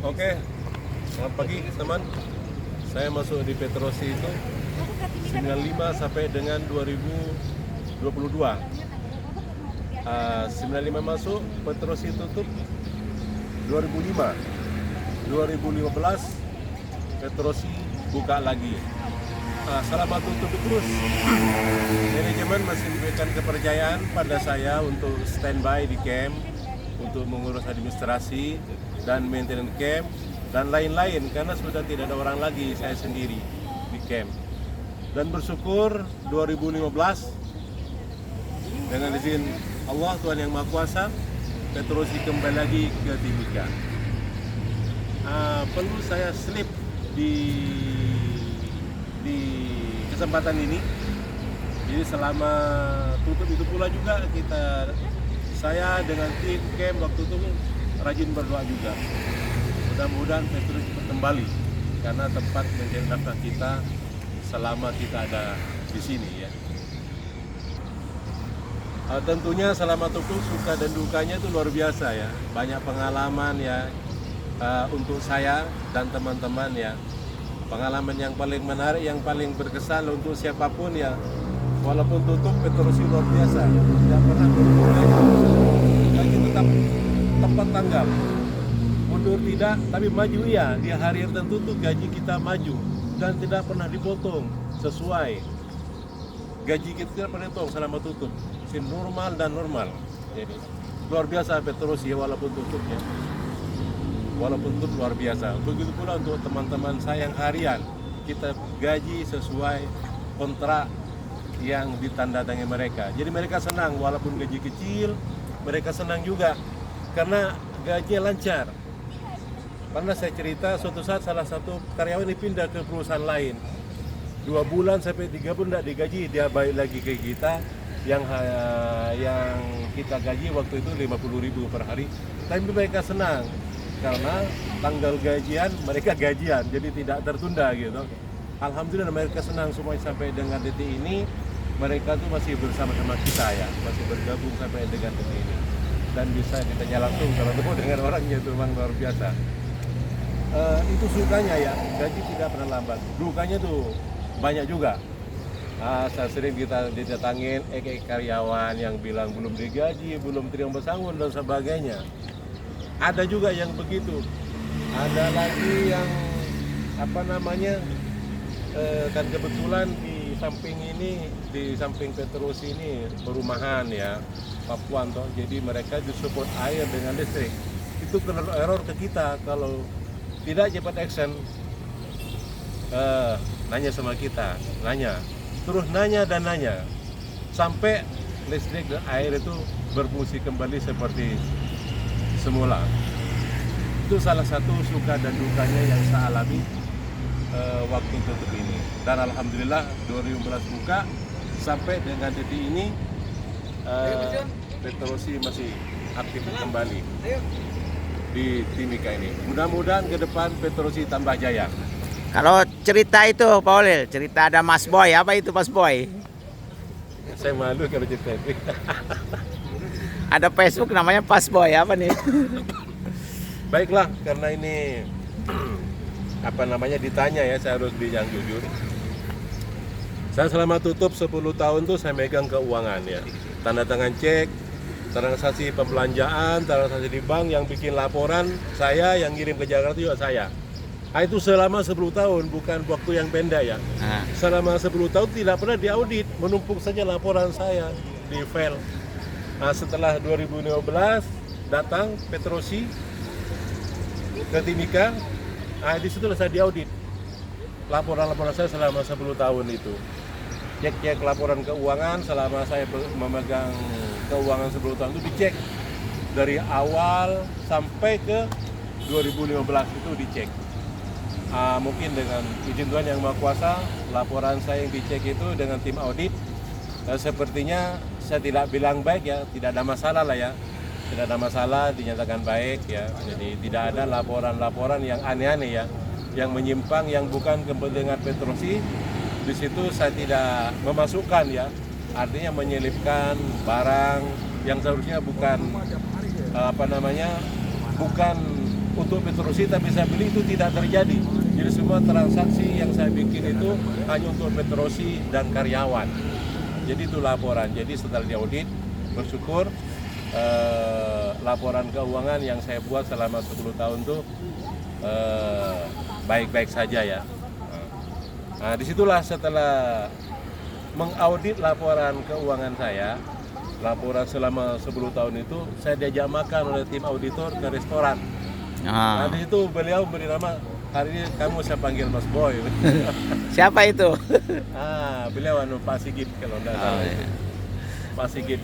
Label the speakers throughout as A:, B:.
A: Oke, selamat pagi teman. Saya masuk di Petrosi itu 95 sampai dengan 2022. 95 masuk, Petrosi tutup 2005. 2015 Petrosi buka lagi. Selama tutup terus, manajemen masih diberikan kepercayaan pada saya untuk standby di camp, untuk mengurus administrasi dan maintenance camp dan lain-lain, karena sudah tidak ada orang lagi, saya sendiri di camp. Dan bersyukur 2015 dengan izin Allah Tuhan Yang Maha Kuasa, Petrosi kembali lagi ke Timika. Perlu saya slip di kesempatan ini. Jadi selama tutup itu pula juga saya dengan tim camp waktu itu rajin berdoa juga. Mudah-mudahan Petrosi cepat kembali karena tempat mencari nafkah kita selama kita ada di sini ya. Tentunya selama tutup suka dan dukanya itu luar biasa ya. Banyak pengalaman ya untuk saya dan teman-teman ya. Pengalaman yang paling menarik, yang paling berkesan untuk siapapun ya. Walaupun tutup, Petrosi luar biasa. Tidak pernah berubah. Gaji tetap tepat tanggal. Mundur tidak, tapi maju iya. Di hari tertentu tuh gaji kita maju dan tidak pernah dipotong sesuai. Gaji kita tidak pernah dipotong selama tutup. Normal dan normal. Jadi luar biasa Petrosi walaupun tutup ya. Walaupun itu luar biasa. Begitu pula untuk teman-teman saya yang harian, kita gaji sesuai kontrak yang ditandatangani mereka. Jadi mereka senang walaupun gaji kecil, mereka senang juga karena gajinya lancar. Karena saya cerita suatu saat salah satu karyawan ini pindah ke perusahaan lain. 2 bulan sampai 3 bulan tidak digaji, dia balik lagi ke kita yang kita gaji waktu itu 50.000 per hari. Tapi mereka senang karena tanggal gajian mereka gajian, jadi tidak tertunda gitu. Alhamdulillah mereka senang semuanya sampai dengan detik ini. Mereka tuh masih bersama-sama kita ya, masih bergabung sampai dengan detik ini. Dan bisa ditanya langsung kalau ketemu dengan orangnya itu memang luar biasa. Itu sukanya ya, gaji tidak pernah lambat. Dukanya tuh banyak juga. Saya sering kita didatangin karyawan yang bilang belum digaji, belum terima pesangon dan sebagainya. Ada juga yang begitu. Ada lagi yang kan kebetulan di samping Petrosi ini perumahan ya, Papuan toh. Jadi mereka disupport air dengan listrik. Itu kena error ke kita kalau tidak cepat action. Nanya sama kita, terus nanya sampai listrik dan air itu berfungsi kembali seperti semula. Itu salah satu suka dan dukanya yang saya alami waktu tutup ini. Dan alhamdulillah 2015 buka sampai dengan detik ini Petrosi masih aktif kembali di Timika ini. Mudah-mudahan ke depan Petrosi tambah jaya.
B: Kalau cerita itu Pak Olil, cerita ada Mas Boy, apa itu Mas Boy?
A: Saya malu kalau cerita itu.
B: Ada Facebook namanya Pas Boy, apa nih?
A: Baiklah, karena ini ditanya ya, saya harus bilang jujur. Saya selama tutup 10 tahun tuh saya megang keuangan ya. Tanda tangan cek, transaksi pembelanjaan, transaksi di bank, yang bikin laporan saya, yang ngirim ke Jakarta juga saya. Itu selama 10 tahun, bukan waktu yang pendek ya. Selama 10 tahun tidak pernah diaudit, menumpuk saja laporan saya di file. Setelah 2015 datang Petrosi ke Timika, di situlah saya diaudit laporan-laporan saya selama 10 tahun itu. Cek laporan keuangan selama saya memegang keuangan 10 tahun itu dicek dari awal sampai ke 2015 itu dicek. Mungkin dengan izin Tuhan Yang Maha Kuasa, laporan saya yang dicek itu dengan tim audit sepertinya saya tidak bilang baik ya, tidak ada masalah lah ya, tidak ada masalah, dinyatakan baik ya. Jadi tidak ada laporan-laporan yang aneh-aneh ya, yang menyimpang, yang bukan kepentingan Petrosi. Di situ saya tidak memasukkan ya, artinya menyelipkan barang yang seharusnya bukan bukan untuk Petrosita bisa beli itu tidak terjadi. Jadi semua transaksi yang saya bikin itu hanya untuk Petrosi dan karyawan. Jadi itu laporan. Jadi setelah diaudit, bersyukur laporan keuangan yang saya buat selama 10 tahun itu baik-baik saja ya. Nah, disitulah setelah mengaudit laporan keuangan saya, laporan selama 10 tahun itu, saya diajak makan oleh tim auditor ke restoran. Nah, di situ beliau beri nama, hari ini kamu saya panggil Mas Boy.
B: Siapa itu?
A: Beliau Pak Sigit kalau tidak salah.
B: Iya.
A: Pak Sigit.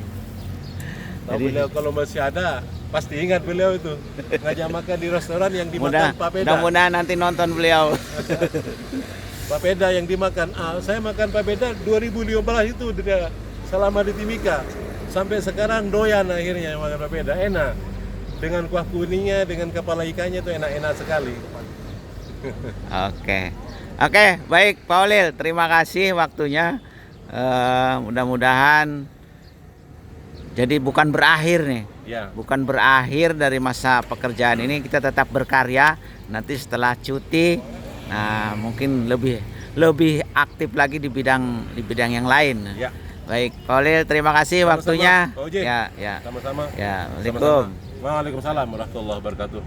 A: Nah,
B: Jadi-
A: beliau kalau masih ada, pasti ingat beliau itu ngajak makan di restoran yang dimakan Pak Peda.
B: Mudah-mudahan nanti nonton beliau.
A: Pak Peda yang dimakan. Saya makan Pak Peda 2015 itu dia selama di Timika. Sampai sekarang doyan akhirnya makan Pak Peda. Enak. Dengan kuah kuningnya, dengan kepala ikannya itu enak-enak sekali.
B: Oke, baik Pak Holil, terima kasih waktunya. Mudah-mudahan jadi bukan berakhir nih.
A: Ya.
B: Bukan berakhir dari masa pekerjaan ini, kita tetap berkarya. Nanti setelah cuti, nah mungkin lebih aktif lagi di bidang yang lain.
A: Ya.
B: Baik, Pak Holil, terima kasih
A: Sama-sama,
B: waktunya.
A: Pak Uji.
B: Ya.
A: Sama-sama.
B: Ya,
A: Sama-sama.
B: Waalaikumsalam.
A: Waalaikumsalam warahmatullahi wabarakatuh.